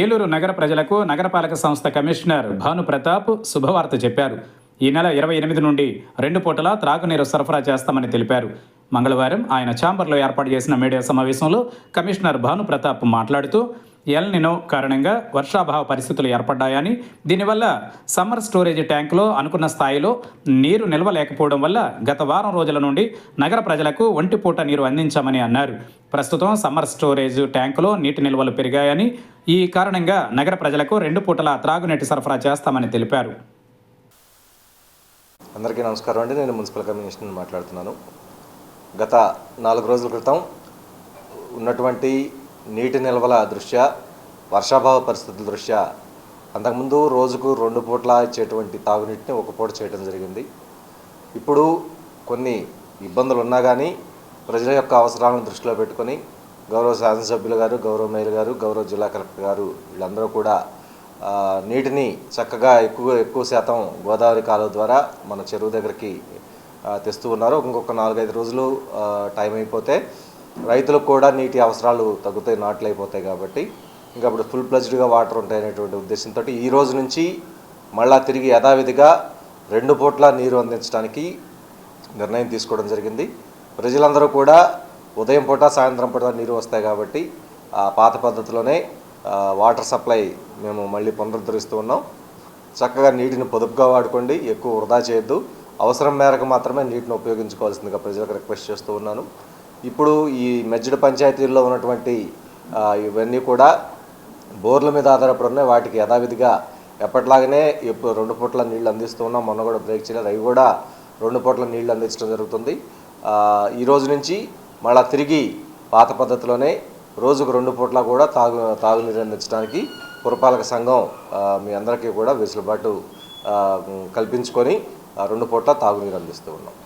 ఏలూరు నగర ప్రజలకు నగరపాలక సంస్థ కమిషనర్ భానుప్రతాప్ శుభవార్త చెప్పారు. ఈ నెల 28 నుండి 2 పూటలా త్రాగునీరు సరఫరా చేస్తామని తెలిపారు. మంగళవారం ఆయన ఛాంబర్లో ఏర్పాటు చేసిన మీడియా సమావేశంలో కమిషనర్ భానుప్రతాప్ మాట్లాడుతూ ఎల్ నినో కారణంగా వర్షాభావ పరిస్థితులు ఏర్పడ్డాయని, దీనివల్ల సమ్మర్ స్టోరేజ్ ట్యాంకులో అనుకున్న స్థాయిలో నీరు నిల్వలేకపోవడం వల్ల గత వారం రోజుల నుండి నగర ప్రజలకు ఒంటిపూట నీరు అందించామని అన్నారు. ప్రస్తుతం సమ్మర్ స్టోరేజ్ ట్యాంకులో నీటి నిల్వలు పెరిగాయని, ఈ కారణంగా నగర ప్రజలకు 2 పూటల త్రాగునీటి సరఫరా చేస్తామని తెలిపారు. అందరికీ నమస్కారం అండి. నేను మున్సిపల్ కమిషనర్ మాట్లాడుతున్నాను. గత 4 రోజుల క్రితం ఉన్నటువంటి నీటి నిల్వల దృష్ట్యా, వర్షాభావ పరిస్థితుల దృష్ట్యా అంతకుముందు రోజుకు 2 పూట్ల ఇచ్చేటువంటి తాగునీటిని 1 పూట చేయడం జరిగింది. ఇప్పుడు కొన్ని ఇబ్బందులు ఉన్నా కానీ ప్రజల యొక్క అవసరాలను దృష్టిలో పెట్టుకొని గౌరవ శాసనసభ్యులు గారు, గౌరవ మేయర్ గారు, గౌరవ జిల్లా కలెక్టర్ గారు వీళ్ళందరూ కూడా నీటిని చక్కగా ఎక్కువ శాతం గోదావరి కాలువ ద్వారా మన చెరువు దగ్గరికి తెస్తూ ఉన్నారు. ఇంకొక 4-5 రోజులు టైం అయిపోతే రైతులకు కూడా నీటి అవసరాలు తగ్గుతాయి, నాట్లు అయిపోతాయి. కాబట్టి ఇంకా అప్పుడు ఫుల్ ప్లజ్డ్గా వాటర్ ఉంటాయనేటువంటి ఉద్దేశంతో ఈ రోజు నుంచి మళ్ళా తిరిగి యథావిధిగా 2 పూట్ల నీరు అందించడానికి నిర్ణయం తీసుకోవడం జరిగింది. ప్రజలందరూ కూడా ఉదయం పూట, సాయంత్రం పూట నీరు వస్తాయి కాబట్టి పాత పద్ధతిలోనే వాటర్ సప్లై మేము మళ్ళీ పునరుద్ధరిస్తూ ఉన్నాం. చక్కగా నీటిని పొదుపుగా వాడుకోండి, ఎక్కువ వృధా చేయొద్దు, అవసరం మేరకు మాత్రమే నీటిని ఉపయోగించుకోవాల్సిందిగా ప్రజలకు రిక్వెస్ట్ చేస్తూ ఉన్నాను. ఇప్పుడు ఈ మెజ్డ్ పంచాయతీల్లో ఉన్నటువంటి ఇవన్నీ కూడా బోర్ల మీద ఆధారపడి ఉన్నాయి. వాటికి యథావిధిగా ఎప్పటిలాగానే ఇప్పుడు 2 పూట్ల నీళ్లు అందిస్తూ ఉన్నాం. మొన్న కూడా బ్రేక్ చేయలేదు, అవి కూడా 2 పూట్ల నీళ్లు అందించడం జరుగుతుంది. ఈ రోజు నుంచి మళ్ళీ తిరిగి పాత పద్ధతిలోనే రోజుకు 2 పూట్ల కూడా తాగునీరు అందించడానికి పురపాలక సంఘం మీ అందరికీ కూడా వెసులుబాటు కల్పించుకొని 2 పూట్ల తాగునీరు అందిస్తూ ఉన్నాం.